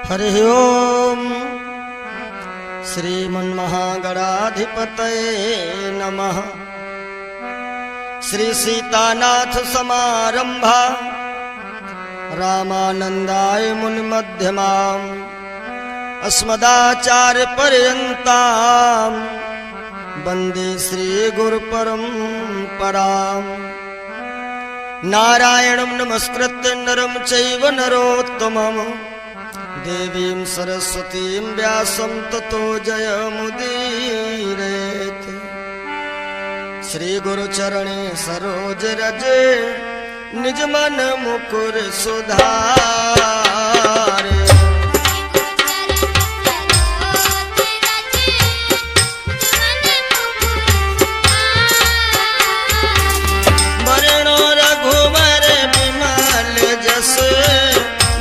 हरि ओम श्रीमन्महागणाधिपतये नमः। श्री सीतानाथ समारंभा रामानंदाय मुनिमध्यमाम् अस्मदाचार्य पर्यन्ताम् वन्दे श्री गुरुपरम्पराम्। नारायणं नमस्कृत्य नरं चैव नरोत्तमम् देवीं सरस्वतीं व्यासं ततो जयमुदीरयेत्। श्री गुरुचरणे सरोज रजे निज मन मुकुर सुधारे। वरणो रघुवर विमल जस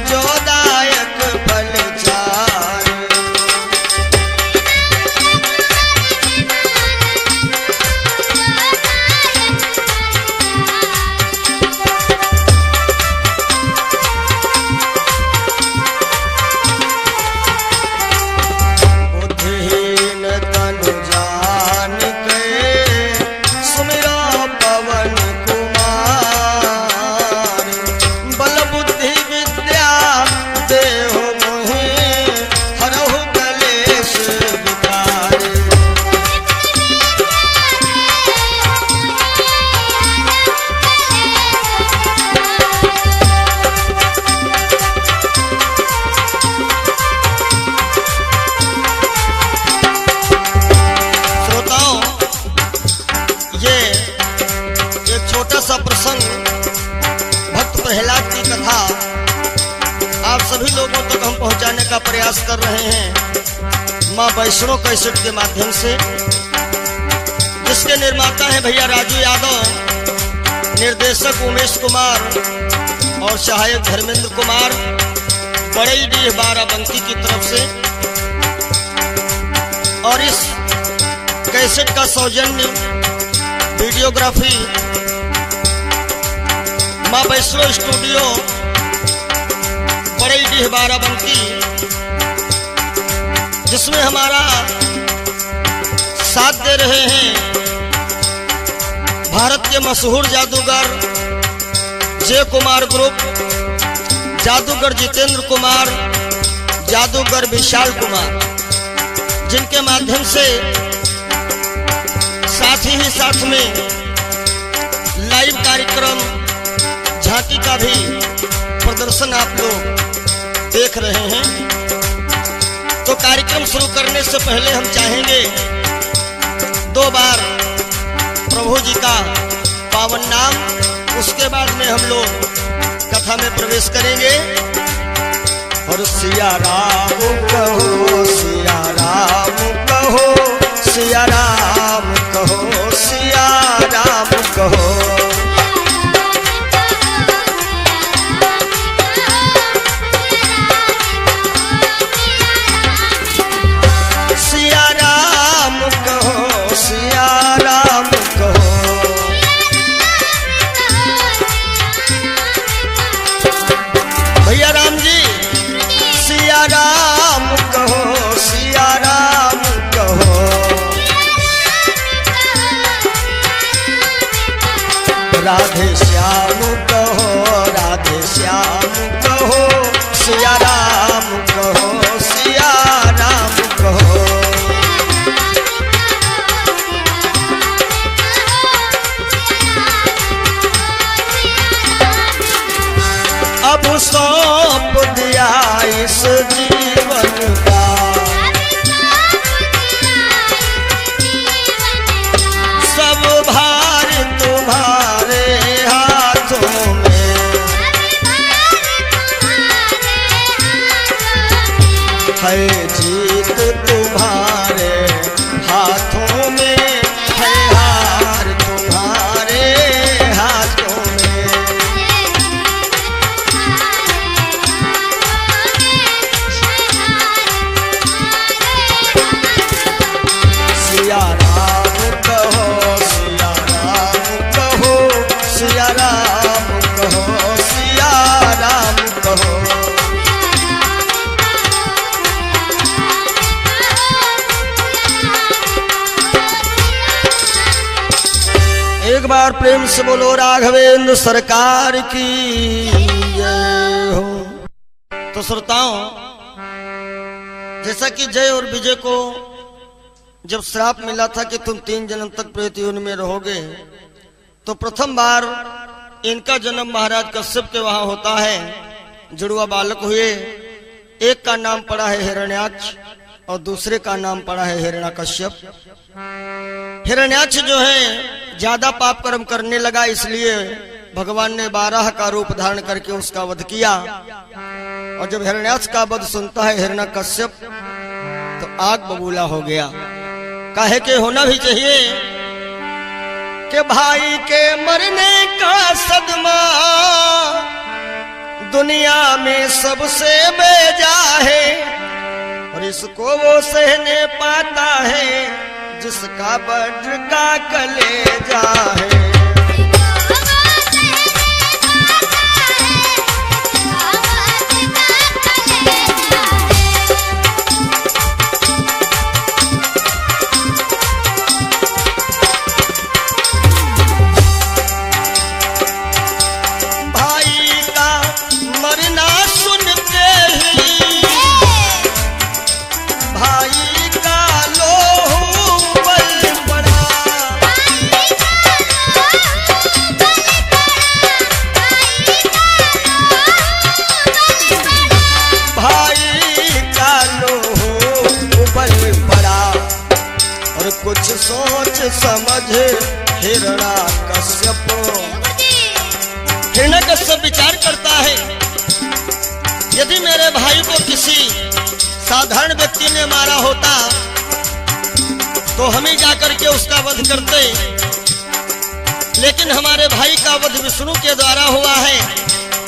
जोदायक फल चार। बुद्धिहीन तनु जानिके सुमिरो पवन कुमार। बल बुद्धि विद्या देहु मोहि हरहु कलेश विकार। श्रोताओं, ये एक छोटा सा प्रसंग भक्त प्रहलाद की कथा आप सभी लोगों तक हम पहुंचाने का प्रयास कर रहे हैं मां वैष्णो कैसेट के माध्यम से, जिसके निर्माता हैं भैया राजू यादव, निर्देशक उमेश कुमार और सहायक धर्मेंद्र कुमार, बड़ईडीह बाराबंकी की तरफ से। और इस कैसेट का सौजन्य वीडियोग्राफी मां वैष्णो स्टूडियो बड़ईडीह बाराबंकी, जिसमें हमारा साथ दे रहे हैं भारत के मशहूर जादूगर जय कुमार ग्रुप, जादूगर जितेंद्र कुमार, जादूगर विशाल कुमार, जिनके माध्यम से साथ ही साथ में लाइव कार्यक्रम झांकी का भी प्रदर्शन आप लोग देख रहे हैं। तो कार्यक्रम शुरू करने से पहले हम चाहेंगे 2 बार प्रभु जी का पावन नाम, उसके बाद में हम लोग कथा में प्रवेश करेंगे। और सिया राम कहो, सिया राम कहो, सिया राम कहो, सिया राम कहो। सिया राम कहो, सिया राम कहो। भैया राम जी, सिया राम कहो, सिया राम कहो। राधे श्याम कहो, राधे श्याम कहो, सिया राम कहो, सिया राम कहो। अब सौंप दिया इस जीवन का, सब भार तुम्हारे हाथों में। है जीत तुम्हारे हाथों में, है हार तुम्हारे हाथों में। सिया राम कहो, सिया राम कहो, सिया राम कहो, सिया राम कहो। एक बार प्रेम से बोलो राघवेंद्र सरकार की जय हो। तो श्रोताओं, जैसा कि जय और विजय को जब श्राप मिला था कि तुम 3 जन्म तक प्रेत योनि में रहोगे, तो प्रथम बार इनका जन्म महाराज कश्यप के वहां होता है। जुड़वा बालक हुए, एक का नाम पड़ा है हिरण्याक्ष और दूसरे का नाम पड़ा है हिरण्यकश्यप। हिरण्याक्ष जो है ज्यादा पाप कर्म करने लगा, इसलिए भगवान ने 12 का रूप धारण करके उसका वध किया। और जब हिरण्याक्ष का वध सुनता है हिरण्यकश्यप तो आग बबूला हो गया। काहे के होना भी चाहिए कि भाई के मरने का सदमा दुनिया में सबसे बेजा है, और इसको वो सहने पाता है जिसका वज्र का कलेजा है। कुछ सोच समझ हिरण्यकश्यप। हिरण्यकश्यप विचार करता है, यदि मेरे भाई को किसी साधारण व्यक्ति ने मारा होता तो हम ही जाकर के उसका वध करते, लेकिन हमारे भाई का वध विष्णु के द्वारा हुआ है,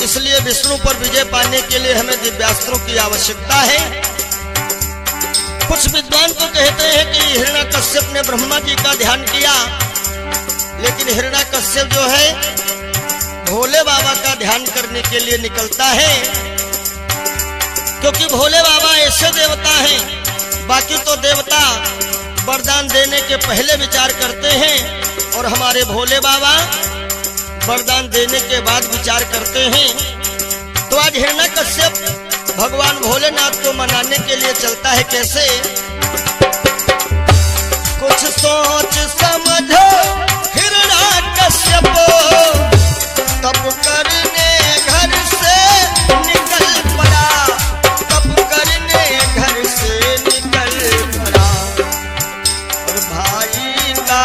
इसलिए विष्णु पर विजय पाने के लिए हमें दिव्यास्त्रों की आवश्यकता है। कुछ विद्वान तो कहते हैं कि हिरण्यकश्यप ने ब्रह्मा जी का ध्यान किया, लेकिन हिरण्यकश्यप जो है भोले बाबा का ध्यान करने के लिए निकलता है, क्योंकि भोले बाबा ऐसे देवता हैं, बाकी तो देवता वरदान देने के पहले विचार करते हैं और हमारे भोले बाबा वरदान देने के बाद विचार करते हैं। तो आज हिरण्यकश्यप भगवान भोलेनाथ को मनाने के लिए चलता है। कैसे? कुछ सोच समझो हिरण्यकश्यप, तप करने घर से निकल पड़ा, तप करने घर से निकल पड़ा, और भाई का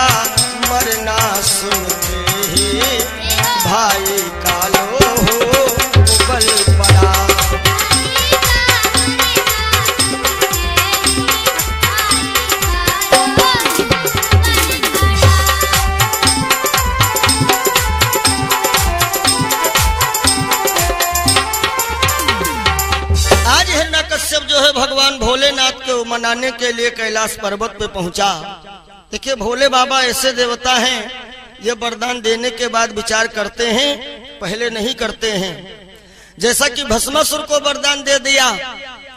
मरना सुनते ही भाई का लोहो उबल पड़ा। कश्यप जो है भगवान भोलेनाथ को मनाने के लिए कैलाश पर्वत पे पहुंचा। देखिए, भोले बाबा ऐसे देवता हैं, ये वरदान देने के बाद विचार करते हैं, पहले नहीं करते हैं। जैसा कि भस्मासुर को वरदान दे दिया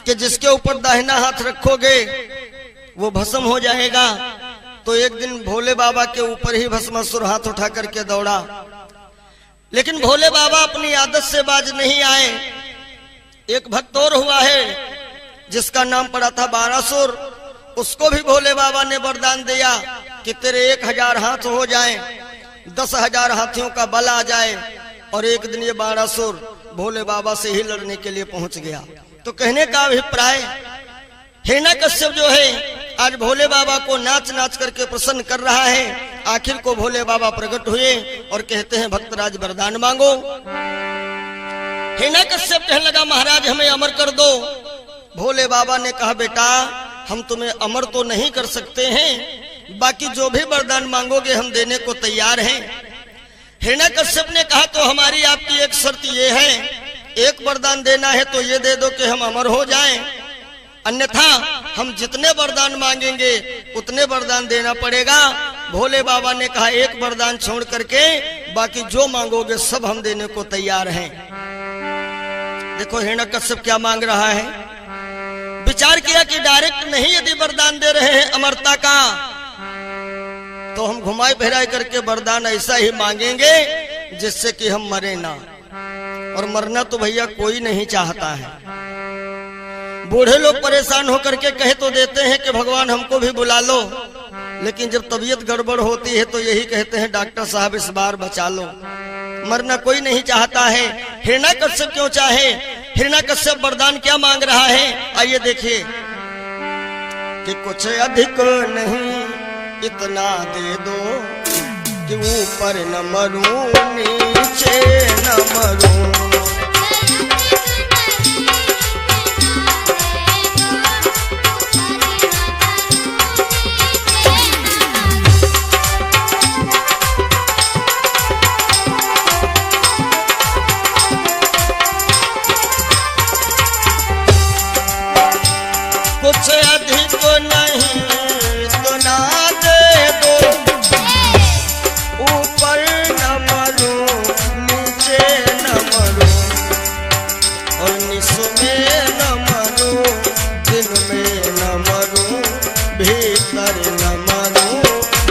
कि जिसके ऊपर दाहिना हाथ रखोगे वो भस्म हो जाएगा, तो एक दिन भोले बाबा के ऊपर ही भस्मासुर हाथ उठा करके दौड़ा, लेकिन भोले बाबा अपनी आदत से बाज नहीं आए। एक भक्त और हुआ है जिसका नाम पड़ा था बारासुर, उसको भी भोले बाबा ने वरदान दिया कि तेरे 1000 हाथ हो जाएं, 10,000 हाथियों का बल आ जाए, और एक दिन ये बारासुर भोले बाबा से ही लड़ने के लिए पहुंच गया। तो कहने का अभिप्राय, हिरण्यकश्यप जो है आज भोले बाबा को नाच नाच करके प्रसन्न कर रहा है। आखिर को भोले बाबा प्रकट हुए और कहते हैं भक्तराज वरदान मांगो। हिरण्यकश्यप कहने लगा, महाराज हमें अमर कर दो। भोले बाबा ने कहा, बेटा हम तुम्हें अमर तो नहीं कर सकते हैं, बाकी जो भी वरदान मांगोगे हम देने को तैयार हैं। हिरण्यकश्यप ने कहा, तो हमारी आपकी एक शर्त ये है, एक वरदान देना है तो ये दे दो कि हम अमर हो जाएं, अन्यथा हम जितने वरदान मांगेंगे उतने वरदान देना पड़ेगा। भोले बाबा ने कहा, एक वरदान छोड़ करके बाकी जो मांगोगे सब हम देने को तैयार हैं। देखो हिरण्यकश्यप क्या मांग रहा है। विचार किया कि डायरेक्ट नहीं यदि वरदान दे रहे हैं अमरता का, तो हम घुमाए फिराए करके वरदान ऐसा ही मांगेंगे जिससे कि हम मरे ना। और मरना तो भैया कोई नहीं चाहता है। बूढ़े लोग परेशान होकर के कह तो देते हैं कि भगवान हमको भी बुला लो, लेकिन जब तबीयत गड़बड़ होती है तो यही कहते हैं डॉक्टर साहब इस बार बचा लो। मरना कोई नहीं चाहता है। हिरण्याकश्यप क्यों चाहे? हिरण्याकश्यप वरदान क्या मांग रहा है? आइए देखिए कि कुछ अधिक नहीं इतना दे दो कि ऊपर न मरूं नीचे न मरूं। कुछ अधिक नहीं तो ना दे दो, ऊपर न मरूं नीचे न मरूं, और निस में न मरूं दिन में न मरूं, भीतर न मरूं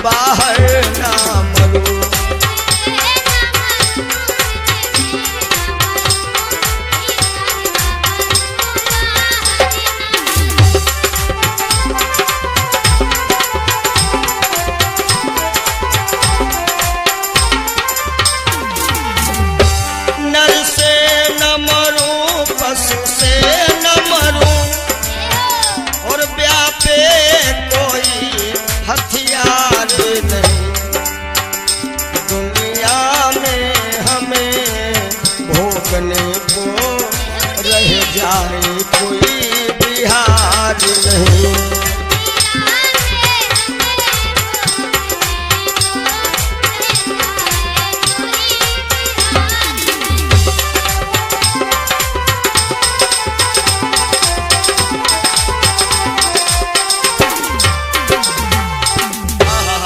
बाहर न मरूं। कोई बिहार नहीं।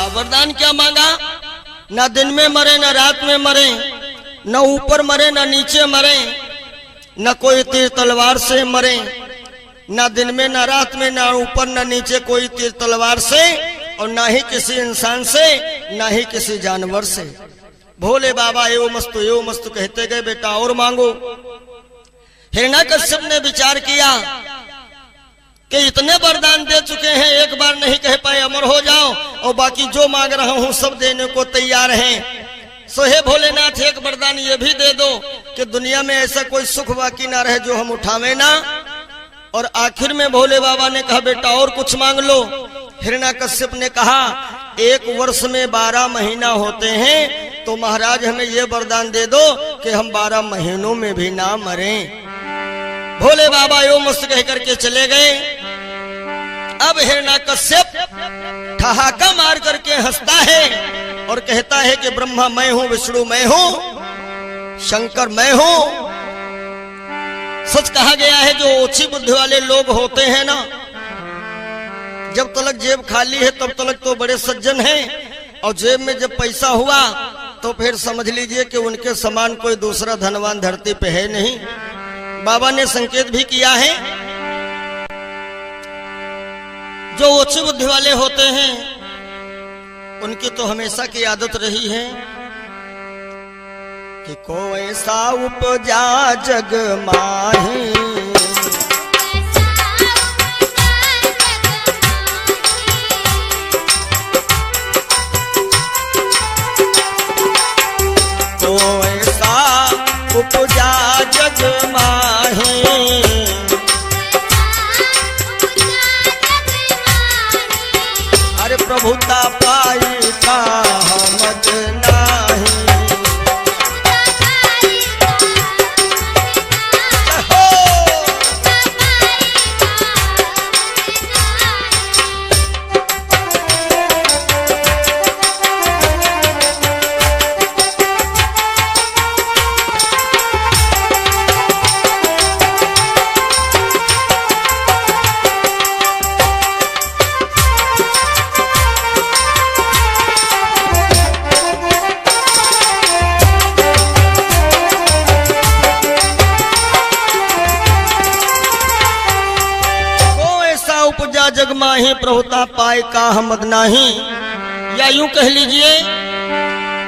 वरदान क्या मांगा? ना दिन में मरे ना रात में मरे, न ऊपर मरे ना नीचे मरे, न कोई तीर तलवार से मरे, ना दिन में ना रात में, ना ऊपर ना नीचे कोई तीर तलवार से, और ना ही किसी इंसान से, ना ही किसी जानवर से। भोले बाबा एवं मस्तु कहते गए बेटा और मांगो। हिरण्याकश्यप ने विचार किया कि इतने वरदान दे चुके हैं, एक बार नहीं कह पाए अमर हो जाओ, और बाकी जो मांग रहा हूं सब देने को तैयार हैं। सो हे भोलेनाथ एक वरदान ये भी दे दो कि दुनिया में ऐसा कोई सुख बाकी ना रहे जो हम उठावे ना। और आखिर में भोले बाबा ने कहा बेटा और कुछ मांग लो। हिरण्याकश्यप ने कहा 1 वर्ष में 12 महीना होते हैं, तो महाराज हमें ये वरदान दे दो कि हम 12 महीनों में भी ना मरें। भोले बाबा यो मस्त कह करके चले गए। अब हिरण्याकश्यप ठहाका मार करके हंसता है और कहता है कि ब्रह्मा मैं हूं, विष्णु मैं हूं, शंकर मैं हूं। सच कहा गया है जो ओछी बुद्धि वाले लोग होते हैं ना, जब तलक जेब खाली है तब तलक तो बड़े सज्जन हैं, और जेब में जब पैसा हुआ तो फिर समझ लीजिए कि उनके समान कोई दूसरा धनवान धरती पे है नहीं। बाबा ने संकेत भी किया है जो ओछी बुद्धि वाले होते हैं उनकी तो हमेशा की आदत रही है कि कोई सा उपजा जग माही, कोई सा उपजा जग माही, अरे प्रभुता पाई का हमद नाही। जग माही प्रभुता पाए का हमद नाही। या यूं कह लीजिए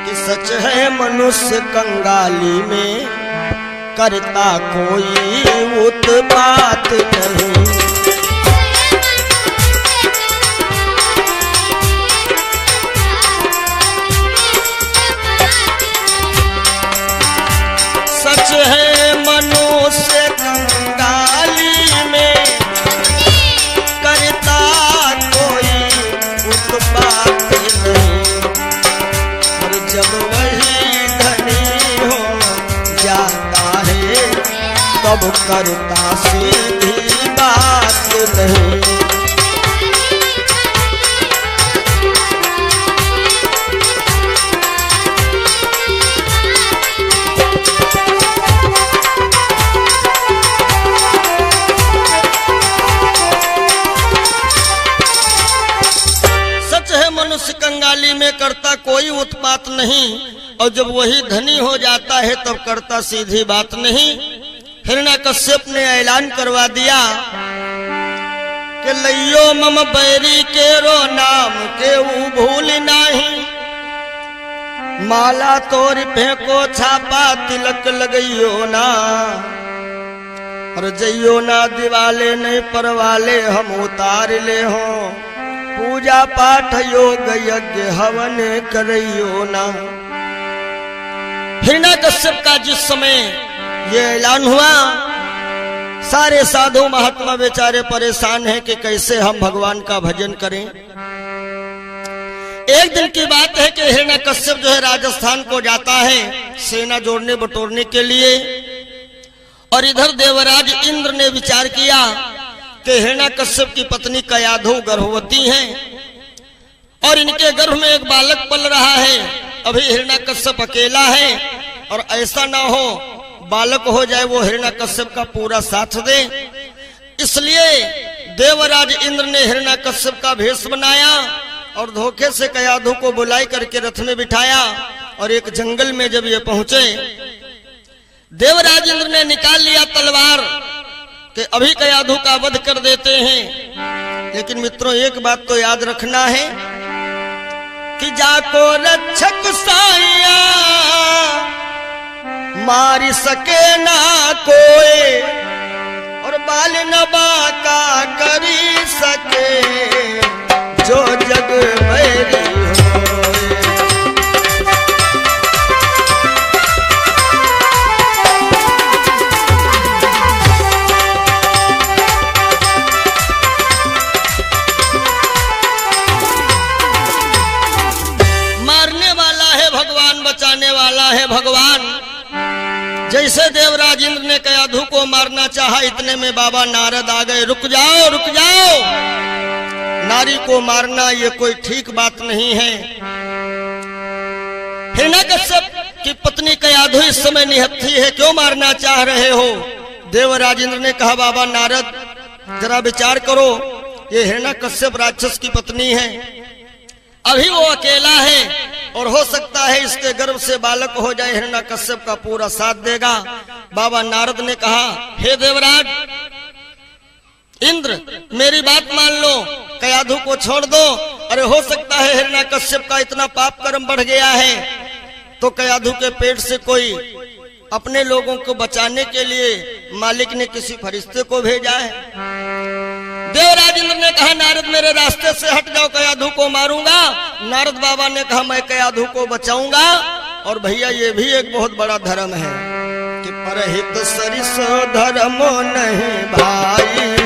कि सच है मनुष्य कंगाली में करता कोई उत्पात नहीं। सच है मनुष्य कंगाली में करता कोई उत्पात नहीं, और जब वही धनी हो जाता है तब करता सीधी बात नहीं। मनुष्य कंगाली में करता कोई उत्पात नहीं, और जब वही धनी हो जाता है तब करता सीधी बात नहीं। हिरण्यकश्यप ने ऐलान करवा दिया कि लइयो मम बैरी के रो नाम के वो भूल नहीं, माला तोर फेंको छापा तिलक लगइयो ना, और जइयो ना दिवाले नहीं परवाले हम उतार ले हो, पूजा पाठ योग यज्ञ हवन करियो ना। हिरण्यकश्यप का जिस समय ये ऐलान हुआ, सारे साधु महात्मा बेचारे परेशान हैं कि कैसे हम भगवान का भजन करें। एक दिन की बात है कि हिरण्यकश्यप जो है राजस्थान को जाता है सेना जोड़ने बटोरने के लिए, और इधर देवराज इंद्र ने विचार किया कि हिरण्यकश्यप की पत्नी कयाधु गर्भवती हैं और इनके गर्भ में एक बालक पल रहा है। अभी हिरण्यकश्यप अकेला है और ऐसा ना हो बालक हो जाए वो हिरण्यकश्यप का पूरा साथ दे, इसलिए देवराज इंद्र ने हिरण्यकश्यप का भेष बनाया और धोखे से कयाधु को बुलाई करके रथ में बिठाया, और एक जंगल में जब ये पहुंचे देवराज इंद्र ने निकाल लिया तलवार कि अभी कयाधु का वध कर देते हैं। लेकिन मित्रों एक बात तो याद रखना है कि जाको रक्षक साया मारी सके ना कोई, और बाल नबा का करी सके जो जग बैरी है भगवान। जैसे देवराज इंद्र ने कयाधु को मारना चाहा, इतने में बाबा नारद आ गए। रुक जाओ रुक जाओ, नारी को मारना ये कोई ठीक बात नहीं है। हिरण्यकश्यप की पत्नी कयाधु इस समय निहत्थी है, क्यों मारना चाह रहे हो? देवराज इंद्र ने कहा बाबा नारद जरा विचार करो, ये हिरण्यकश्यप राक्षस की पत्नी है, अभी वो अकेला है और हो सकता है इसके गर्भ से बालक हो जाए, हिरण्यकश्यप का पूरा साथ देगा। बाबा नारद ने कहा हे देवराज इंद्र मेरी बात मान लो, कयाधु को छोड़ दो। अरे हो सकता है हिरण्यकश्यप का इतना पाप कर्म बढ़ गया है तो कयाधु के पेट से कोई अपने लोगों को बचाने के लिए मालिक ने किसी फरिश्ते को भेजा है। देवराज इंद्र ने कहा नारद मेरे रास्ते से हट जाओ, कयाधु को मारूंगा। नारद बाबा ने कहा मैं कयाधु को बचाऊंगा। और भैया ये भी एक बहुत बड़ा धर्म है कि परहित सरिस धर्मो नहीं भाई,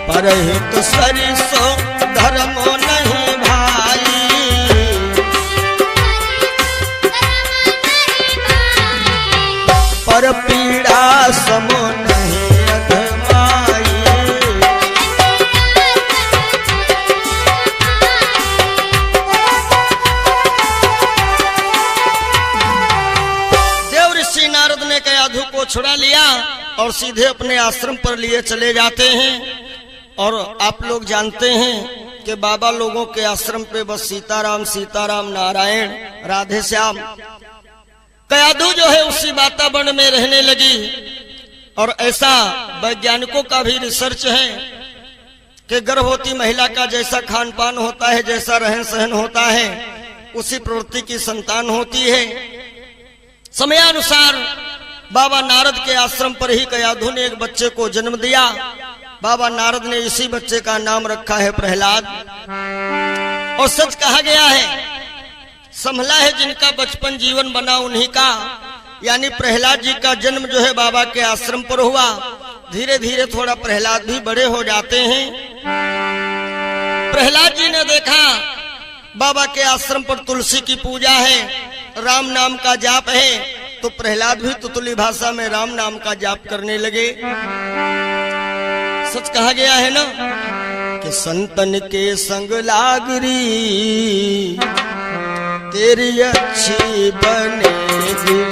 परहित सरिस धर्मो नहीं भाई, पर पीड़ा समो नहीं अधमाई। देव ऋषि नारद ने कयाधु को छुड़ा लिया और सीधे अपने आश्रम पर लिए चले जाते हैं। और आप लोग जानते हैं कि बाबा लोगों के आश्रम पे बस सीताराम सीताराम नारायण राधे श्याम कयाधु जो है उसी वातावरण में रहने लगी। और ऐसा वैज्ञानिकों का भी रिसर्च है कि गर्भवती महिला का जैसा खान पान होता है, जैसा रहन सहन होता है, उसी प्रवृत्ति की संतान होती है। समयानुसार बाबा नारद के आश्रम पर ही कयाधु ने एक बच्चे को जन्म दिया। बाबा नारद ने इसी बच्चे का नाम रखा है प्रहलाद। और सच कहा गया है, संभला है जिनका बचपन जीवन बना उन्हीं का, यानी प्रहलाद जी का जन्म जो है बाबा के आश्रम पर हुआ। धीरे धीरे थोड़ा प्रहलाद भी बड़े हो जाते हैं। प्रहलाद जी ने देखा बाबा के आश्रम पर तुलसी की पूजा है, राम नाम का जाप है, तो प्रहलाद भी तुतली भाषा में राम नाम का जाप करने लगे। सच कहा गया है ना कि संतन के संग लागरी तेरी अच्छी बनेगी,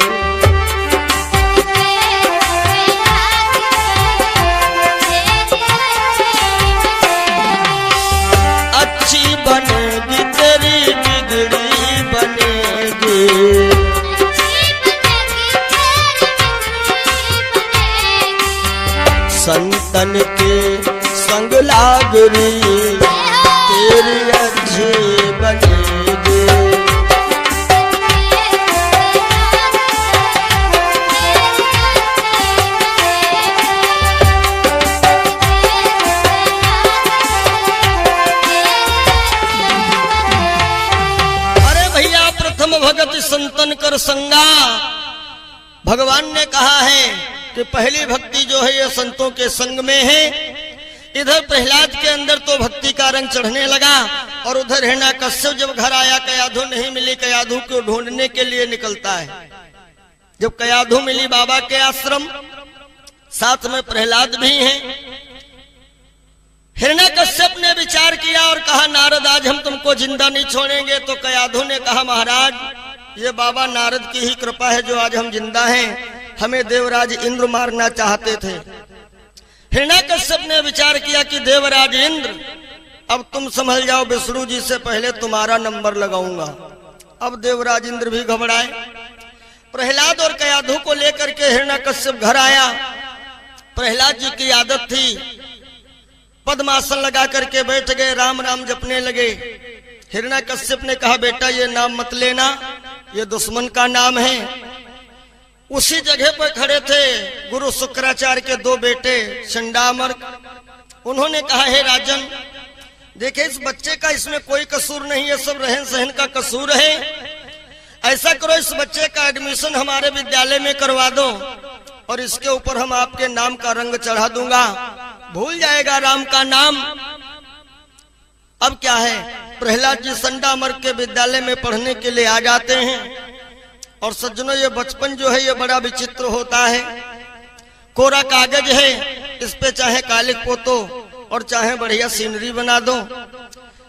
अच्छी बनेगी तेरी बिगड़ी बनेगी। संतन के संग लागरी तेरी अच्छी बनेगी। अरे भैया, प्रथम भगत संतन कर संगा। भगवान ने कहा है कि पहली भक्ति जो है ये संतों के संग में है। इधर प्रहलाद के अंदर तो भक्ति का रंग चढ़ने लगा और उधर हिरण्याकश्यप जब घर आया, कयाधु नहीं मिली, कयाधु को ढूंढने के लिए निकलता है। जब कयाधु मिली बाबा के आश्रम, साथ में प्रहलाद भी हैं। हिरण्याकश्यप ने विचार किया और कहा, नारद आज हम तुमको जिंदा नहीं छोड़ेंगे। तो कयाधु ने कहा, महाराज ये बाबा नारद की ही कृपा है जो आज हम जिंदा हैं। हमें देवराज इंद्र मारना चाहते थे। हिरण्याकश्यप ने विचार किया कि देवराज इंद्र, अब तुम संभल जाओ, विष्णु जी से पहले तुम्हारा नंबर लगाऊंगा। अब देवराज इंद्र भी घबराए। प्रहलाद और कयाधु को लेकर के हिरण्याकश्यप घर आया। प्रहलाद जी की आदत थी, पद्मासन लगा करके बैठ गए, राम राम जपने लगे। हिरण्याकश्यप ने कहा, बेटा ये नाम मत लेना, ये दुश्मन का नाम है। उसी जगह पर खड़े थे गुरु शुक्राचार्य के दो बेटे चंडामर्क। उन्होंने कहा, हे राजन, देखिए इस बच्चे का इसमें कोई कसूर नहीं है, सब रहन सहन का कसूर है। ऐसा करो, इस बच्चे का एडमिशन हमारे विद्यालय में करवा दो और इसके ऊपर हम आपके नाम का रंग चढ़ा दूंगा, भूल जाएगा राम का नाम। अब क्या है, प्रहलाद जी चंडामर्क के विद्यालय में पढ़ने के लिए आ जाते हैं। और सज्जनों, ये बचपन जो है ये बड़ा विचित्र होता है। कोरा कागज है, इस पे चाहे कालिक पोतो और चाहे बढ़िया सीनरी बना दो।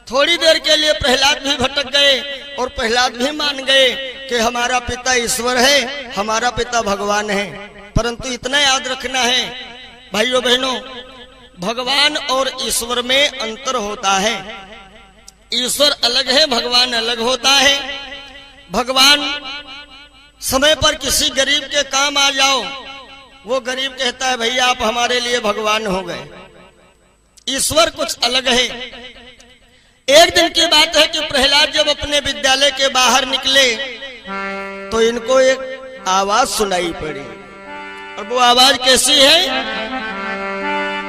थोड़ी देर के लिए प्रहलाद भी भटक गए और प्रहलाद भी मान गए कि हमारा पिता ईश्वर है, हमारा पिता भगवान है। परंतु इतना याद रखना है भाइयों बहनों, भगवान और ईश्वर में अंतर होता है। ईश्वर अलग है, भगवान अलग होता है। भगवान समय पर किसी गरीब के काम आ जाओ, वो गरीब कहता है भैया आप हमारे लिए भगवान हो गए। ईश्वर कुछ अलग है। एक दिन की बात है कि प्रहलाद जब अपने विद्यालय के बाहर निकले तो इनको एक आवाज सुनाई पड़ी। और वो आवाज कैसी है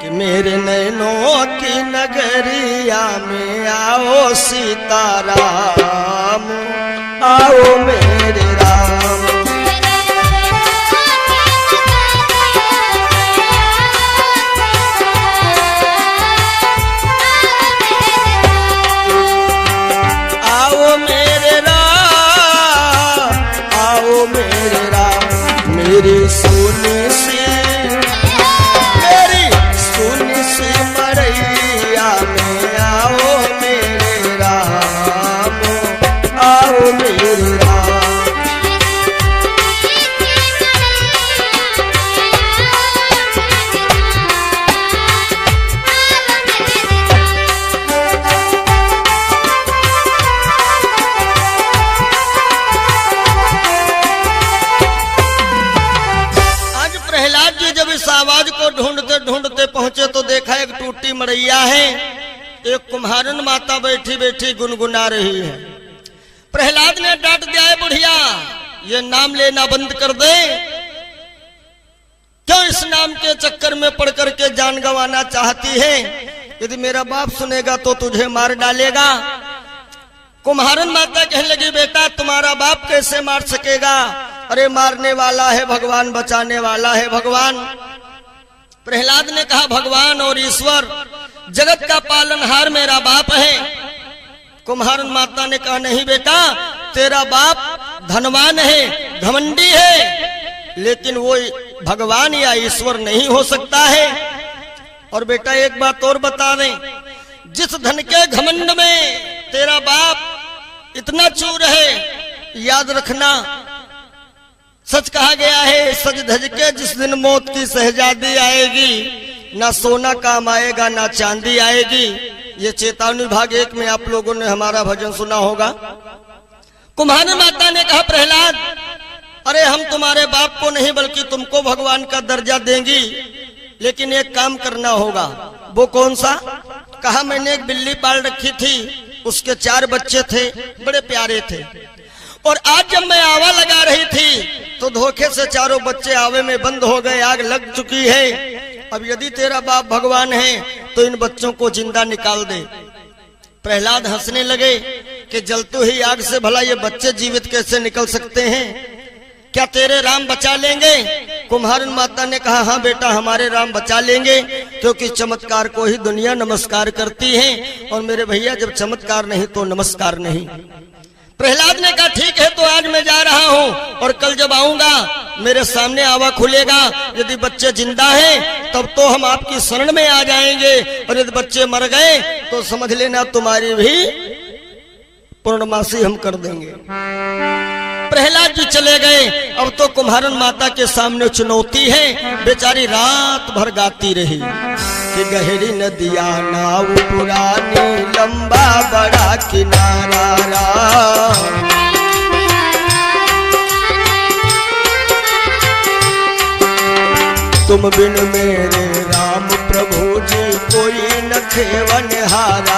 कि मेरे नैनों की नगरिया में आओ सीताराम, आओ मेरे राम। आओ मेरे राम, आओ मेरे राम, मेरी सोनी सी, मेरी सोनी सी मरैया में आओ मेरे राम, आओ मेरे राम। गैया है, एक कुम्हारन माता बैठी बैठी गुनगुना रही है। प्रहलाद ने डांट दिया, है बुढ़िया ये नाम लेना बंद कर दे, क्यों इस नाम के चक्कर में पड़ करके जान गंवाना चाहती है? यदि मेरा बाप सुनेगा तो तुझे मार डालेगा। कुम्हारन माता कहने लगी, बेटा तुम्हारा बाप कैसे मार सकेगा? अरे मारने वाला है भगवान, बचाने वाला है भगवान। प्रहलाद ने कहा, भगवान और ईश्वर जगत का पालनहार मेरा बाप है। कुम्हारन माता ने कहा, नहीं बेटा तेरा बाप धनवान है, घमंडी है, लेकिन वो भगवान या ईश्वर नहीं हो सकता है। और बेटा एक बात और बता दें, जिस धन के घमंड में तेरा बाप इतना चूर है, याद रखना सच कहा गया है, सज धज के जिस दिन मौत की शहजादी आएगी, ना सोना काम आएगा ना चांदी आएगी। ये चेतावनी भाग 1 में आप लोगों ने हमारा भजन सुना होगा। कुम्हारन माता ने कहा, प्रहलाद अरे हम तुम्हारे बाप को नहीं बल्कि तुमको भगवान का दर्जा देंगी, लेकिन एक काम करना होगा। वो कौन सा? कहा, मैंने एक बिल्ली पाल रखी थी, उसके 4 बच्चे थे, बड़े प्यारे थे, और आज जब मैं आवा लगा रही थी तो धोखे से चारों बच्चे आवे में बंद हो गए, आग लग चुकी है। अब यदि तेरा बाप भगवान है तो इन बच्चों को जिंदा निकाल दे। प्रहलाद हंसने लगे कि जलते ही आग से भला ये बच्चे जीवित कैसे निकल सकते हैं? क्या तेरे राम बचा लेंगे? कुम्हारन माता ने कहा, हाँ बेटा हमारे राम बचा लेंगे, क्योंकि चमत्कार को ही दुनिया नमस्कार करती है, और मेरे भैया जब चमत्कार नहीं तो नमस्कार नहीं। प्रहलाद ने कहा, ठीक है तो आज मैं जा रहा हूँ, और कल जब आऊंगा मेरे सामने आवा खुलेगा, यदि बच्चे जिंदा हैं तब तो हम आपकी शरण में आ जाएंगे, और यदि बच्चे मर गए तो समझ लेना तुम्हारी भी पूर्णमासी हम कर देंगे। प्रहलाद जी चले गए। अब तो कुम्हारन माता के सामने चुनौती है, बेचारी रात भर गाती रही कि गहरी नदिया नाव पुरानी, लंबा बड़ा किनारा, तुम बिन मेरे राम प्रभु जी कोई न खेवन हारा।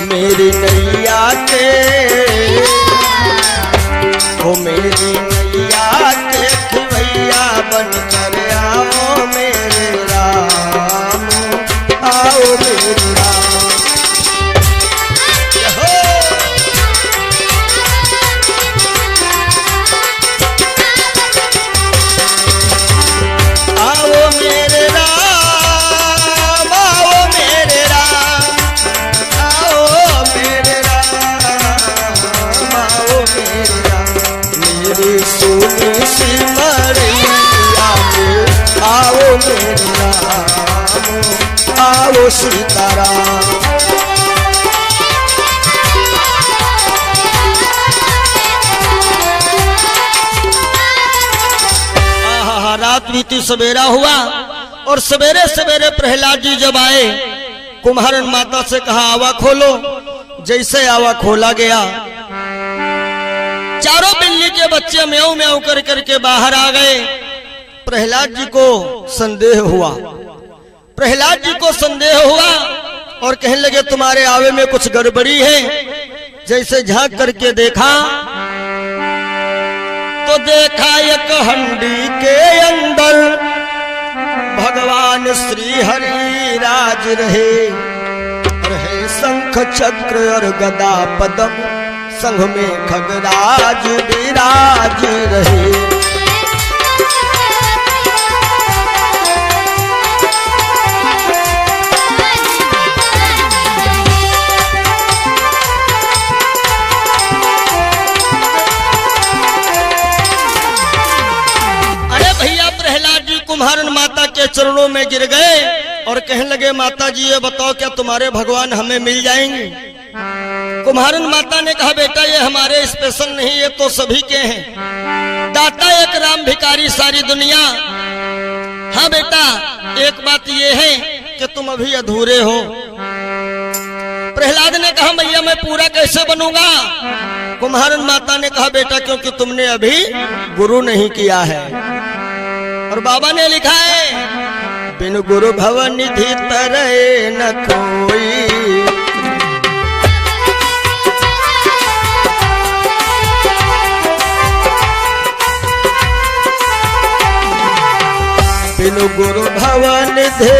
मेरी नैया के ओ मेरी नैया के खिवैया बन कर आओ मेरे राम, आओ मेरे राम। आओ मेरे राम, आओ मेरे राम, आओ मेरे राम, आओ मेरे राम। मेरी सोनी सी मरिया में आओ मेरे राम, आओ सीताराम। रात बीती, सवेरा हुआ, और सवेरे सवेरे प्रहलाद जी जब आए, कुम्हारन माता से कहा आवा खोलो। जैसे आवा खोला गया, चारों बिल्ली के बच्चे म्याऊ म्याऊ कर करके बाहर आ गए। प्रहलाद जी को संदेह हुआ, प्रहलाद जी को संदेह हुआ और कहने लगे तुम्हारे आवे में कुछ गड़बड़ी है। जैसे झांक करके देखा तो देखा एक हंडी के अंदर भगवान श्री हरि राज रहे, शंख चक्र और गदा पद्म, संग में खगराज विराज रहे। कुम्हारन माता के चरणों में गिर गए और कहने लगे माता जी ये बताओ क्या तुम्हारे भगवान हमें मिल जाएंगे? कुम्हारन माता ने कहा बेटा ये हमारे स्पेशल नहीं, ये तो सभी के हैं, दाता एक राम भिखारी सारी दुनिया। हाँ बेटा एक बात ये है कि तुम अभी अधूरे हो। प्रहलाद ने कहा मैया मैं पूरा कैसे बनूंगा? कुम्हारन माता ने कहा बेटा क्योंकि तुमने अभी गुरु नहीं किया है। और बाबा ने लिखा है बिन गुरु भव निधि तरय न कोई, बिन गुरु भव निधि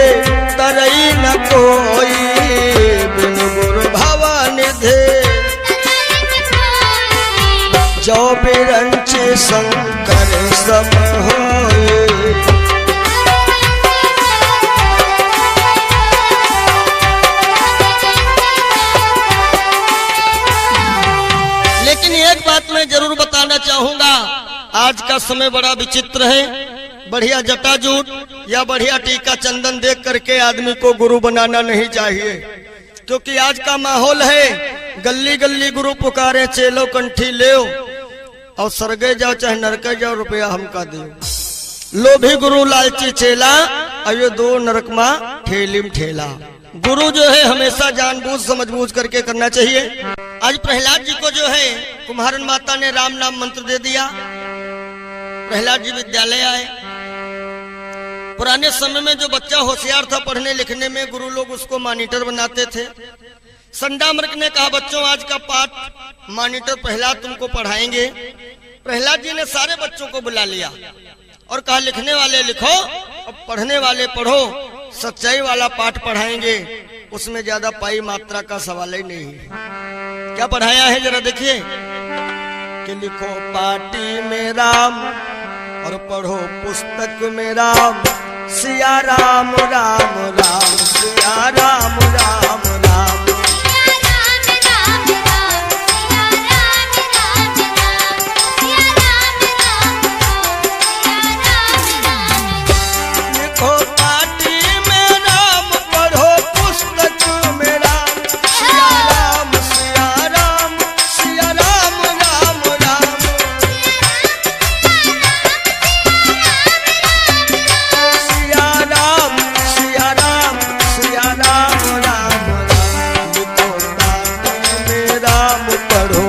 तरय न कोई, बिन गुरु भव निधि जो बिरंच शंकर सम होए। लेकिन एक बात मैं जरूर बताना चाहूंगा, आज का समय बड़ा विचित्र है। बढ़िया जटाजूट या बढ़िया टीका चंदन देख करके आदमी को गुरु बनाना नहीं चाहिए, क्योंकि आज का माहौल है गली गली गुरु पुकारे चेलो कंठी ले और सरगे जाओ चाहे नरके जाओ रुपया हमका दो। लोभी गुरु लालची चेला अयो दो नरकमा ठेलिम ठेला। गुरु जो है हमेशा जानबूझ समझबूझ करके करना चाहिए। आज प्रहलाद जी को जो है कुम्हारन माता ने राम नाम मंत्र दे दिया। प्रहलाद जी विद्यालय आए। पुराने समय में जो बच्चा होशियार था पढ़ने लिखने में, गुरु लोग उसको मॉनिटर बनाते थे। संडामर्क ने कहा बच्चों आज का पाठ मॉनिटर प्रहलाद तुमको पढ़ाएंगे। प्रहलाद जी ने सारे बच्चों को बुला लिया और कहा लिखने वाले लिखो और पढ़ने वाले पढ़ो, सच्चाई वाला पाठ पढ़ाएंगे, उसमें ज्यादा पाई मात्रा का सवाल ही नहीं है। क्या पढ़ाया है जरा देखिए कि लिखो पाटी में राम और पढ़ो पुस्तक में राम, सिया राम राम राम सिया राम राम राम। लिखो पाटी में राम पढ़ो पुस्तक में राम, सिया राम सिया राम सिया राम राम राम। सिया राम सिया राम सिया राम राम राम। लिखो पाटी में राम पढ़ो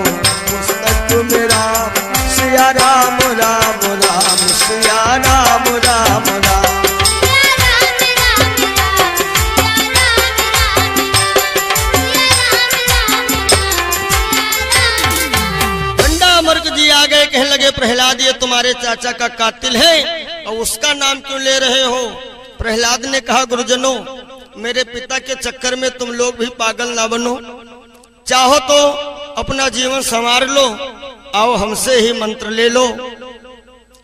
पुस्तक में राम, सिया राम राम राम सिया राम राम राम। जी आ गए, कहने लगे प्रहलाद ये तुम्हारे चाचा का कातिल है और उसका नाम क्यों ले रहे हो। प्रहलाद ने कहा गुरुजनों मेरे पिता के चक्कर में तुम लोग भी पागल ना बनो, चाहो तो अपना जीवन संवार लो, आओ हमसे ही मंत्र ले लो।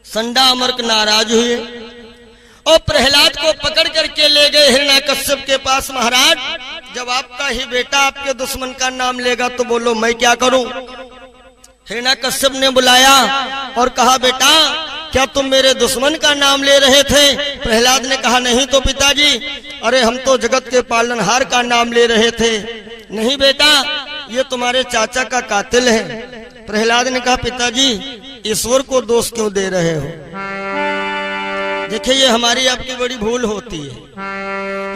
संडा अमर्क नाराज हुए और प्रहलाद को पकड़ करके ले गए हिरण्याकश्यप के पास। महाराज जब आपका ही बेटा आपके दुश्मन का नाम लेगा तो बोलो मैं क्या करूं। हिरण्याकश्यप ने बुलाया और कहा बेटा क्या तुम मेरे दुश्मन का नाम ले रहे थे। प्रहलाद ने कहा नहीं तो पिताजी, अरे हम तो जगत के पालनहार का नाम ले रहे थे। नहीं बेटा ये तुम्हारे चाचा का कातिल है। प्रहलाद ने कहा पिताजी ईश्वर को दोष क्यों दे रहे हो। देखिए ये हमारी आपकी बड़ी भूल होती है।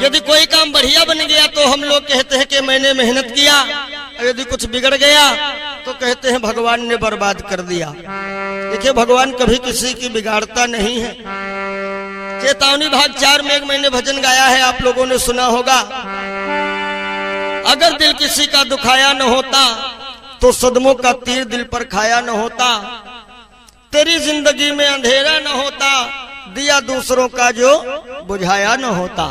यदि कोई काम बढ़िया बन गया तो हम लोग कहते हैं कि मैंने मेहनत किया, यदि कुछ बिगड़ गया तो कहते हैं भगवान ने बर्बाद कर दिया। देखिए भगवान कभी किसी की बिगाड़ता नहीं है। चेतावनी भाग 4 में एक मैंने भजन गाया है, आप लोगों ने सुना होगा। अगर दिल किसी का दुखाया न होता तो सदमों का तीर दिल पर खाया न होता, तेरी जिंदगी में अंधेरा न होता, दिया दूसरों का जो बुझाया न होता।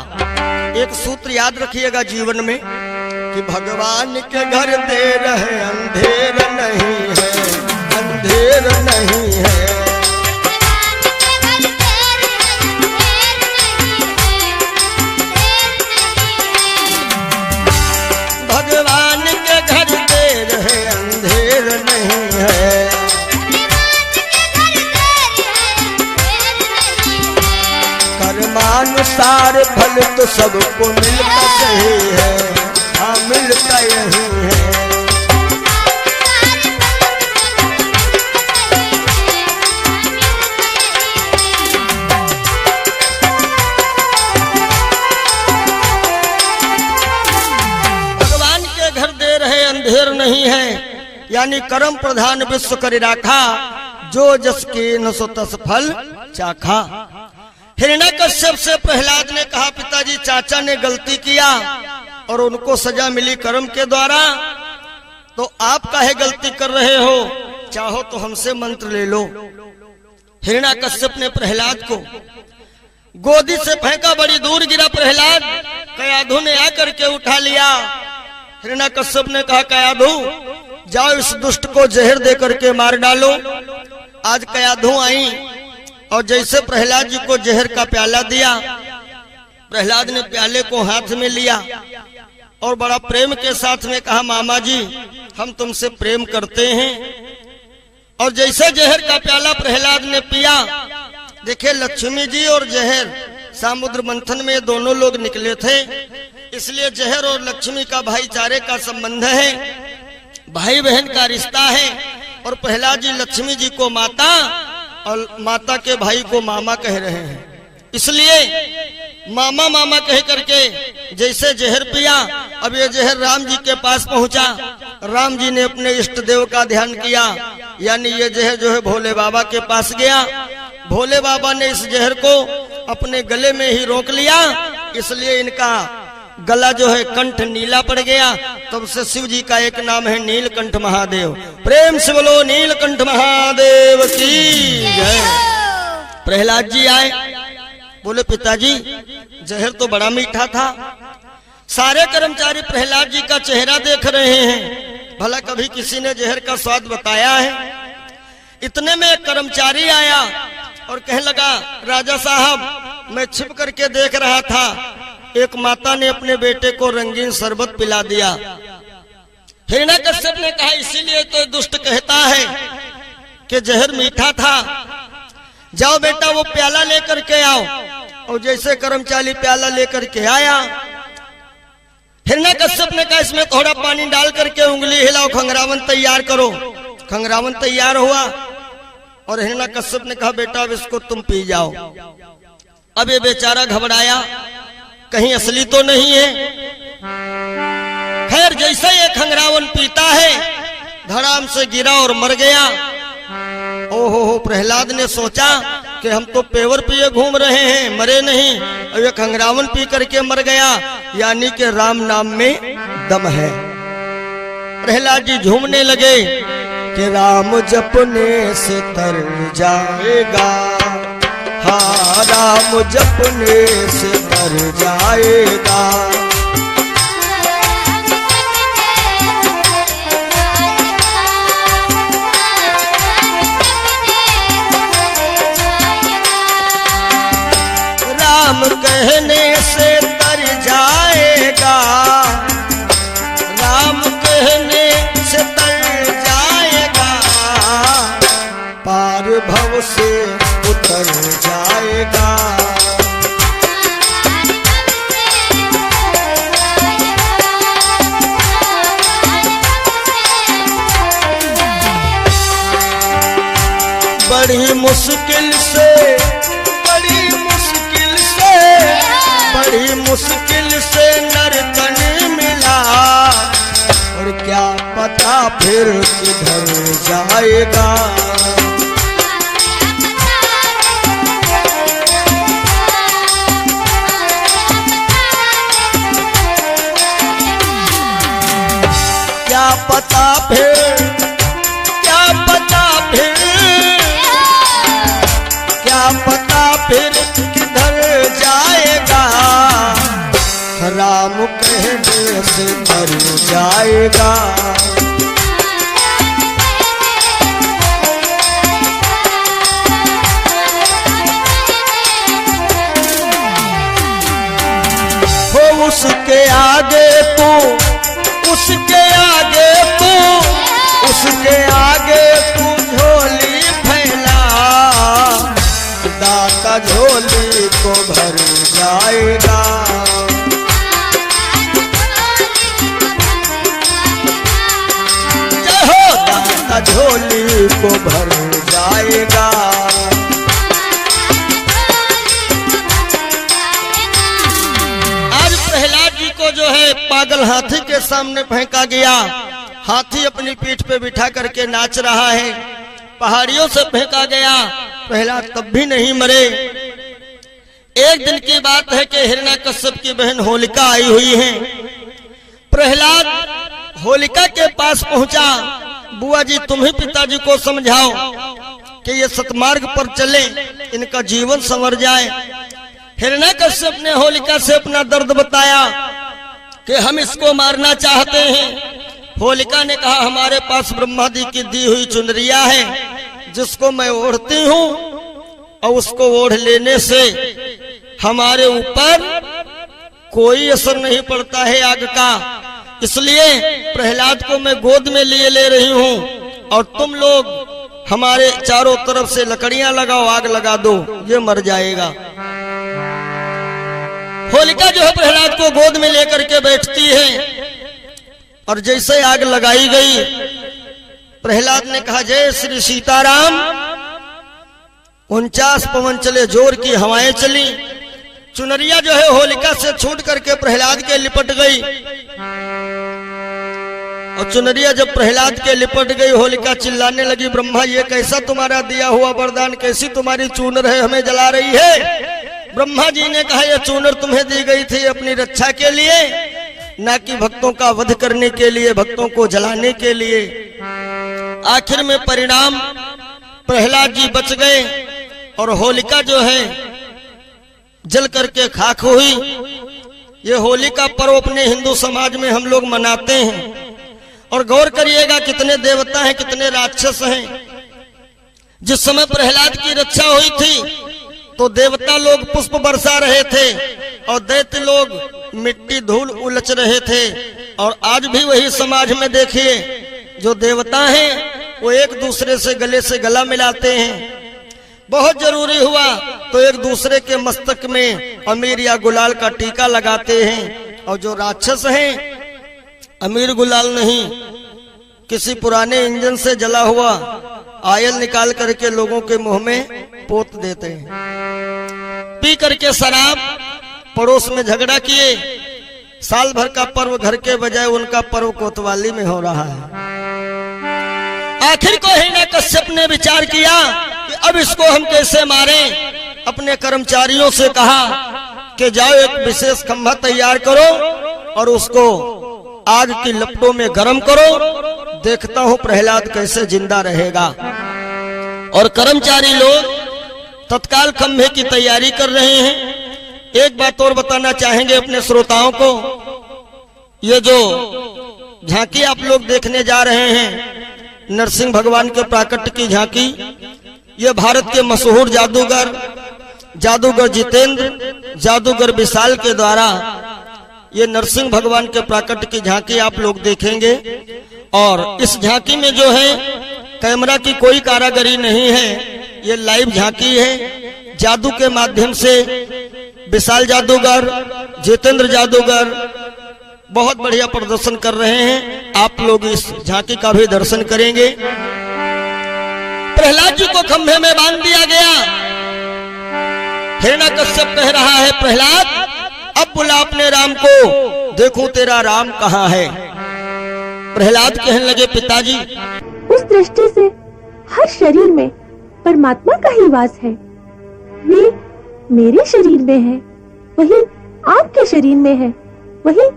एक सूत्र याद रखिएगा जीवन में कि भगवान के घर देर है अंधेर नहीं है, अंधेर नहीं है। भगवान के घर देर है अंधेर नहीं है। कर्मानुसार फल तो सबको मिलता सही है, हाँ मिलता यही है। भगवान के घर देर है अंधेर नहीं है, यानी कर्म प्रधान विश्व करि राखा, जो जस के न सो तस फल चाखा। हिरण्यकश्यप से प्रहलाद ने कहा, पिताजी चाचा ने गलती किया और उनको सजा मिली कर्म के द्वारा, तो आप काहे गलती कर रहे हो, चाहो तो हमसे मंत्र ले लो। हिरण्यकश्यप ने प्रहलाद को गोदी से फेंका, बड़ी दूर गिरा प्रहलाद। कयाधु ने आकर के उठा लिया। हिरण्यकश्यप ने कहा, कयाधु जाओ इस दुष्ट को जहर दे करके मार डालो। आज कयाधु आई और जैसे प्रहलाद जी को जहर का प्याला दिया, प्रहलाद ने प्याले को हाथ में लिया और बड़ा प्रेम के साथ में कहा, मामा जी हम तुमसे प्रेम करते हैं। और जैसे जहर का प्याला प्रहलाद ने पिया, देखिए लक्ष्मी जी और जहर समुद्र मंथन में दोनों लोग निकले थे, इसलिए जहर और लक्ष्मी का भाईचारे का संबंध है, भाई बहन का रिश्ता है। और प्रहलाद जी लक्ष्मी जी को माता और माता के भाई को मामा कह रहे हैं, इसलिए मामा मामा कह करके जैसे जहर पिया। अब ये जहर राम जी के पास पहुंचा, राम जी ने अपने इष्ट देव का ध्यान किया, यानी ये जहर जो है भोले बाबा के पास गया। भोले बाबा ने इस जहर को अपने गले में ही रोक लिया, इसलिए इनका गला जो है कंठ नीला पड़ गया। तब से शिव जी का एक नाम है नीलकंठ महादेव। प्रेम से बोलो नीलकंठ महादेव की जय। प्रहलाद जी आए, बोले पिताजी जहर तो बड़ा मीठा था। सारे कर्मचारी प्रहलाद जी का चेहरा देख रहे हैं, भला कभी किसी ने जहर का स्वाद बताया है। इतने में एक कर्मचारी आया और कहने लगा, राजा साहब मैं छिप करके देख रहा था, एक माता ने अपने बेटे को रंगीन शरबत पिला दिया। हिरण्यकश्यप ने कहा, इसीलिए तो दुष्ट कहता है कि जहर मीठा था। जाओ बेटा वो प्याला लेकर के आओ। और जैसे कर्मचारी प्याला लेकर के आया, हिरण्यकश्यप ने कहा, इसमें थोड़ा पानी डाल करके उंगली हिलाओ, खंगरावन तैयार करो। खंगरावन तैयार हुआ और हिरण्यकश्यप ने कहा, बेटा अब इसको तुम पी जाओ। अब ये बेचारा घबराया, कहीं असली तो नहीं है। खैर जैसे ये खंगरावन पीता है, धड़ाम से गिरा और मर गया। ओहो, प्रहलाद ने सोचा कि हम तो पेवर पिए घूम रहे हैं, मरे नहीं, और ये खंगरावन पी करके मर गया, यानी कि राम नाम में दम है। प्रहलाद जी झूमने लगे कि राम जपने से तर जाएगा, हाँ राम जपने से तर जाएगा। राम कहने से तर जाएगा, राम कहने से तर जाएगा, पार भव से उतर जाएगा। बड़ी मुश्किल से बड़ी मुश्किल से नर्तन मिला, और क्या पता फिर किधर जाएगा। क्या पता फिर, क्या पता फिर, क्या पता फिर किधर जाएगा। राम कहने से तर जाएगा। हो उसके आगे तू, उसके आगे तू, उसके आगे तू झोली फैला, दाता झोली को भर जाएगा। जय हो, दाता झोली को भर जाएगा। आज प्रहलाद जी को जो है पागल हाथी के सामने फेंका गया। हाथी अपनी पीठ पे बिठा करके नाच रहा है। पहाड़ियों से फेंका गया, प्रहलाद तब भी नहीं मरे। एक दिन की बात है कि हिरण्यकश्यप की बहन होलिका आई हुई है। प्रहलाद होलिका के पास पहुंचा। बुआ जी तुम ही पिताजी को समझाओ कि ये सतमार्ग पर चले, इनका जीवन संवर जाए। हिरण्यकश्यप ने होलिका से अपना दर्द बताया कि हम इसको मारना चाहते हैं। होलिका ने कहा हमारे पास ब्रह्मा जी की दी हुई चुनरिया है जिसको मैं ओढ़ती हूँ और उसको ओढ़ लेने से हमारे ऊपर कोई असर नहीं पड़ता है आग का, इसलिए प्रहलाद को मैं गोद में लिए ले रही हूँ और तुम लोग हमारे चारों तरफ से लकड़ियां लगाओ, आग लगा दो, ये मर जाएगा। होलिका जो है प्रहलाद को गोद में लेकर के बैठती है और जैसे आग लगाई गई प्रहलाद ने कहा जय श्री सीताराम। 49 पवन चले, जोर की हवाएं चली। चुनरिया जो है होलिका से छूट करके प्रहलाद के लिपट गई और चुनरिया जब प्रहलाद के लिपट गई होलिका चिल्लाने लगी ब्रह्मा ये कैसा तुम्हारा दिया हुआ वरदान, कैसी तुम्हारी चूनर है हमें जला रही है। ब्रह्मा जी ने कहा यह चूनर तुम्हें दी गई थी अपनी रक्षा के लिए, ना कि भक्तों का वध करने के लिए, भक्तों को जलाने के लिए। आखिर में परिणाम प्रहलाद जी बच गए और होलिका जो है जल करके खाक हुई। ये होली का पर्व अपने हिंदू समाज में हम लोग मनाते हैं और गौर करिएगा कितने देवता हैं, कितने राक्षस हैं। जिस समय प्रहलाद की रक्षा हुई थी तो देवता लोग पुष्प बरसा रहे थे और दैत्य लोग मिट्टी धूल उलच रहे थे। और आज भी वही समाज में देखिए जो देवता हैं वो एक दूसरे से गले से गला मिलाते हैं। बहुत जरूरी हुआ तो एक दूसरे के मस्तक में अमीर या गुलाल का टीका लगाते हैं और जो राक्षस हैं अमीर गुलाल नहीं, किसी पुराने इंजन से जला हुआ आयल निकाल करके लोगों के मुंह में पोत देते हैं। पी करके शराब पड़ोस में झगड़ा किए, साल भर का पर्व घर के बजाय उनका पर्व कोतवाली में हो रहा है। आखिर को हिरण्यकश्यप ने विचार किया कि अब इसको हम कैसे मारें। अपने कर्मचारियों से कहा कि जाओ एक विशेष खंभा तैयार करो और उसको आग की लपटों में गर्म करो, देखता हूं प्रहलाद कैसे जिंदा रहेगा। और कर्मचारी लोग तत्काल खंभे की तैयारी कर रहे हैं। एक बात और बताना चाहेंगे अपने श्रोताओं को, ये जो झांकी आप लोग देखने जा रहे हैं नरसिंह भगवान के प्राकट्य की झांकी, ये भारत के मशहूर जादूगर जितेंद्र, जादूगर विशाल के द्वारा ये नरसिंह भगवान के प्राकट्य की झांकी आप लोग देखेंगे। और इस झांकी में जो है कैमरा की कोई कारीगरी नहीं है, ये लाइव झांकी है। जादू के माध्यम से विशाल जादूगर, जितेंद्र जादूगर बहुत बढ़िया प्रदर्शन कर रहे हैं। आप लोग इस झांकी का भी दर्शन करेंगे। प्रहलाद जी को खंभे में बांध दिया गया। हिरण्यकश्यप कह रहा है प्रहलाद अब बुला अपने राम को, देखूं तेरा राम कहाँ है। प्रहलाद कहने लगे पिताजी उस दृष्टि से हर शरीर में परमात्मा का ही वास है। वे मेरे शरीर में है, वही आपके शरीर में है, वही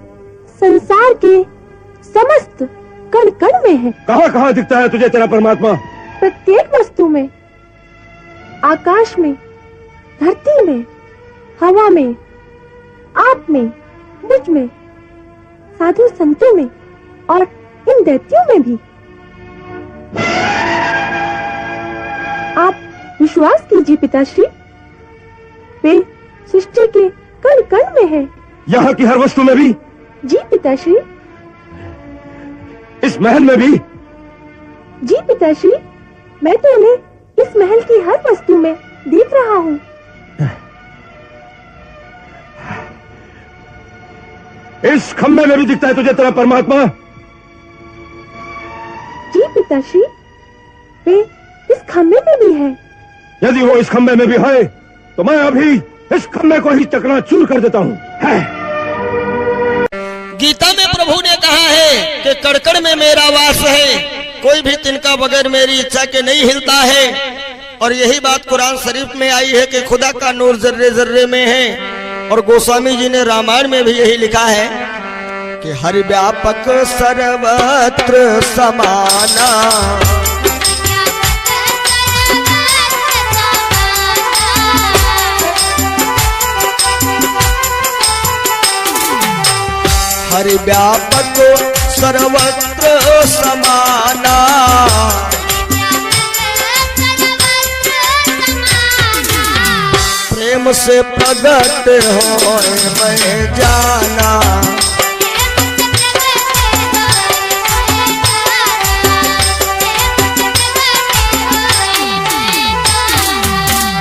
संसार के समस्त कण कण में है। कहाँ कहाँ दिखता है तुझे तेरा परमात्मा? प्रत्येक वस्तु में, आकाश में, धरती में, हवा में, आप में, मुझ में, साधु संतों में और इन दैत्यों में भी। आप विश्वास कीजिए पिताश्री, वे सृष्टि के कण कण में है। यहाँ की हर वस्तु में भी? जी पिताश्री। इस महल में भी? जी पिताश्री, मैं तो उन्हें इस महल की हर वस्तु में देख रहा हूँ। इस खंभे में भी दिखता है तुझे तेरा परमात्मा? जी पिताश्री, वे इस खंभे में भी है। यदि वो इस खंभे में भी है तो मैं अभी इस खंभे को ही चकनाचूर कर देता हूँ। गीता में प्रभु ने कहा है कि कड़कड़ में मेरा वास है, कोई भी तिनका बगैर मेरी इच्छा के नहीं हिलता है। और यही बात कुरान शरीफ में आई है कि खुदा का नूर जर्रे जर्रे में है। और गोस्वामी जी ने रामायण में भी यही लिखा है कि हरि व्यापक सर्वत्र समाना, हरि व्यापक सर्वत्र समाना, प्रेम से प्रगट हो मैं जाना।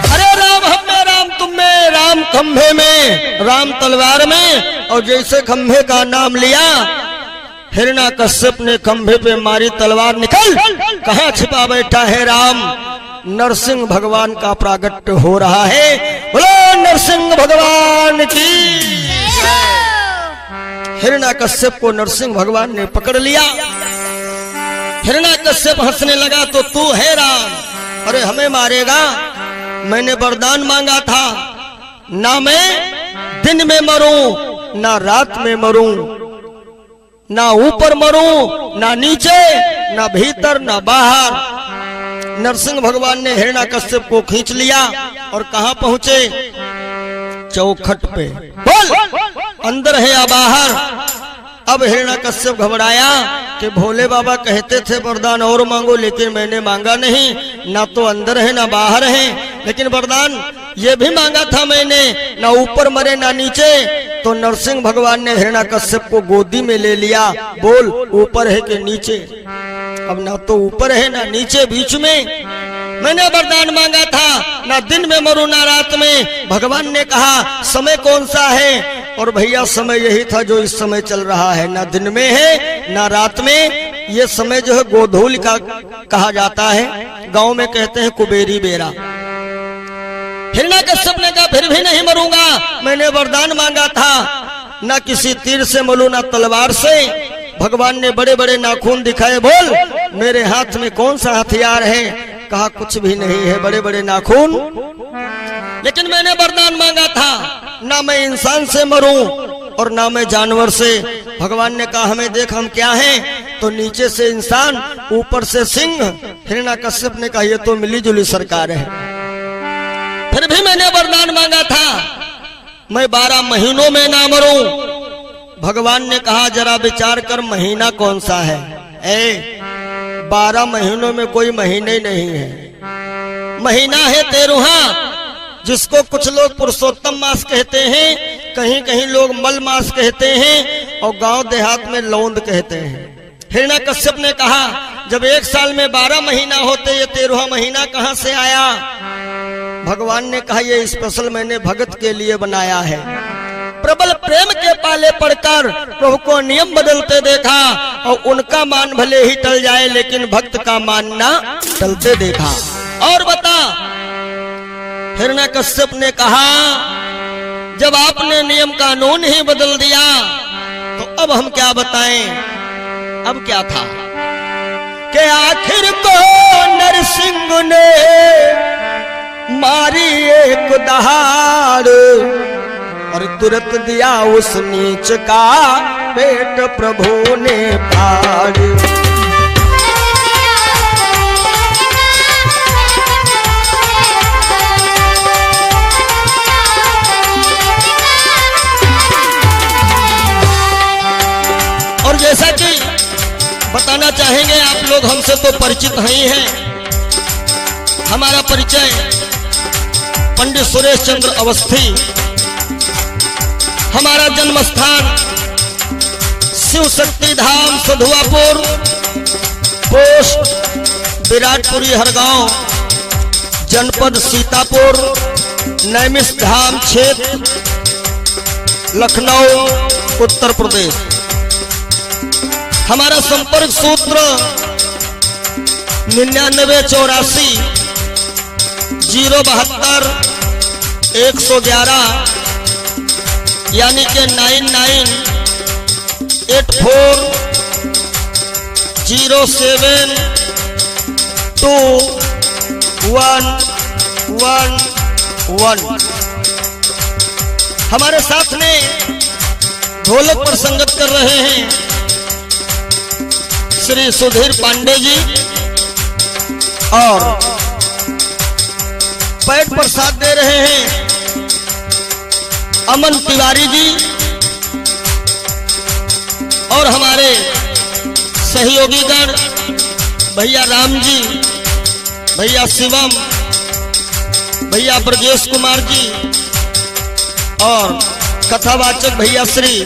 अरे राम हम में, राम तुम में, राम खंभे में, राम तलवार में। और जैसे खंभे का नाम लिया, हिरण्याकश्यप ने खंभे पे मारी तलवार, निकल, कहाँ छिपा बैठा है राम। नरसिंह भगवान का प्रागट्य हो रहा है। बोलो नरसिंह भगवान की। हिरण्याकश्यप को नरसिंह भगवान ने पकड़ लिया। हिरण्याकश्यप हंसने लगा, तो तू है राम, अरे हमें मारेगा? मैंने वरदान मांगा था, ना मैं दिन में मरूं ना रात में मरूं, ना ऊपर मरूं ना नीचे, ना भीतर ना बाहर। नरसिंह भगवान ने हिरण्याकश्यप को खींच लिया और कहां पहुंचे? चौखट पे। बोल अंदर है या बाहर? अब हिरण्याकश्यप घबराया कि भोले बाबा कहते थे वरदान और मांगो, लेकिन मैंने मांगा नहीं, ना तो अंदर है ना बाहर है। लेकिन वरदान ये भी मांगा था मैंने, ना ऊपर मरे ना नीचे। तो नरसिंह भगवान ने हिरण्याकश्यप को गोदी में ले लिया। बोल ऊपर है कि नीचे? अब ना तो ऊपर है ना नीचे, बीच में। मैंने वरदान मांगा था, ना दिन में मरूं ना रात में। भगवान ने कहा समय कौन सा है? और भैया समय यही था जो इस समय चल रहा है, ना दिन में है ना रात में। ये समय जो है गोधूल का कहा जाता है, गांव में कहते हैं कुबेरी बेरा। हिरण्याकश्यप ने कहा फिर भी नहीं मरूंगा, मैंने वरदान मांगा था, ना किसी तीर से मरूं ना तलवार से। भगवान ने बड़े बड़े नाखून दिखाए। बोल मेरे हाथ में कौन सा हथियार है? कहा कुछ भी नहीं है, बड़े बड़े नाखून। लेकिन मैंने वरदान मांगा था, ना मैं इंसान से मरूं और ना मैं जानवर से। भगवान ने कहा हमें देख हम क्या हैं? तो नीचे से इंसान, ऊपर से सिंह। हिरण्याकश्यप ने कहा ये तो मिली जुली सरकार है। फिर भी मैंने वरदान मांगा था, मैं 12 महीनों में ना मरूं। भगवान ने कहा जरा विचार कर, महीना कौन सा है? 12 महीनों में कोई महीने नहीं है। महीना है 13, जिसको कुछ लोग पुरुषोत्तम मास कहते हैं, कहीं कहीं लोग मल मास कहते हैं, और गांव देहात में लौंद कहते हैं। हिरण्याकश्यप ने कहा जब एक साल में 12 महीना होते, ये 13वां महीना कहां से आया? भगवान ने कहा ये स्पेशल मैंने भगत के लिए बनाया है। प्रबल प्रेम के पाले पड़कर प्रभु को नियम बदलते देखा, और उनका मान भले ही टल जाए लेकिन भक्त का मान ना टलते देखा। और बता, हिरण्याकश्यप ने कहा जब आपने नियम कानून ही बदल दिया तो अब हम क्या बताएं? अब क्या था कि आखिर को नरसिंह ने मारी एक दहाड़, और तुरंत दिया उस नीच का पेट प्रभु ने फाड़। और जैसा कि बताना चाहेंगे, आप लोग हमसे तो परिचित ही हैं। हमारा परिचय पंडित सुरेश चंद्र अवस्थी, हमारा जन्म स्थान शिव शक्ति धाम सधुआपुर, पोस्ट विराटपुरी हरगांव, जनपद सीतापुर, नैमिष धाम क्षेत्र, लखनऊ उत्तर प्रदेश। हमारा संपर्क सूत्र 9984 072 111, यानी के 9984 07221111। हमारे साथ में ढोलक पर संगत कर रहे हैं श्री सुधीर पांडे जी और पैड पर साथ दे रहे हैं अमन तिवारी जी और हमारे सहयोगीगण भैया राम जी, भैया शिवम, भैया ब्रजेश कुमार जी और कथावाचक भैया श्री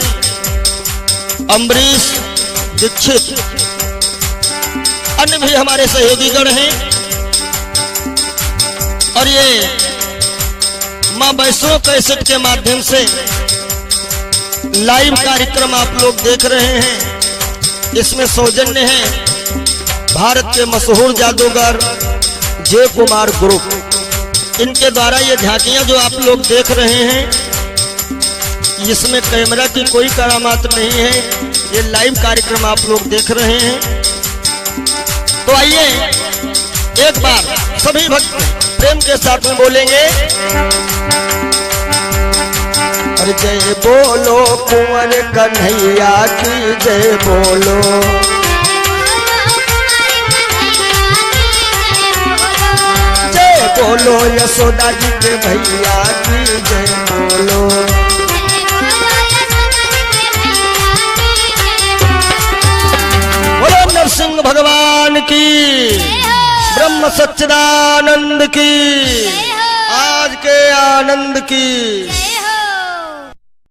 अम्बरीश दीक्षित, अन्य भी हमारे सहयोगीगण हैं। और ये मां वैष्णो कैसेट के माध्यम से लाइव कार्यक्रम आप लोग देख रहे हैं। इसमें सौजन्य है भारत के मशहूर जादूगर जय कुमार ग्रुप। इनके द्वारा ये झांकियां जो आप लोग देख रहे हैं, इसमें कैमरा की कोई करामात नहीं है, ये लाइव कार्यक्रम आप लोग देख रहे हैं। तो आइए एक बार सभी भक्त प्रेम के साथ में बोलेंगे, अरे जय बोलो कुंवर कन्हैया की जय बोलो, जय बोलो यशोदा जी के भैया की जय बोलो। बोलो नरसिंह भगवान की, ब्रह्म सच्चिदानंद की, आज के आनंद की।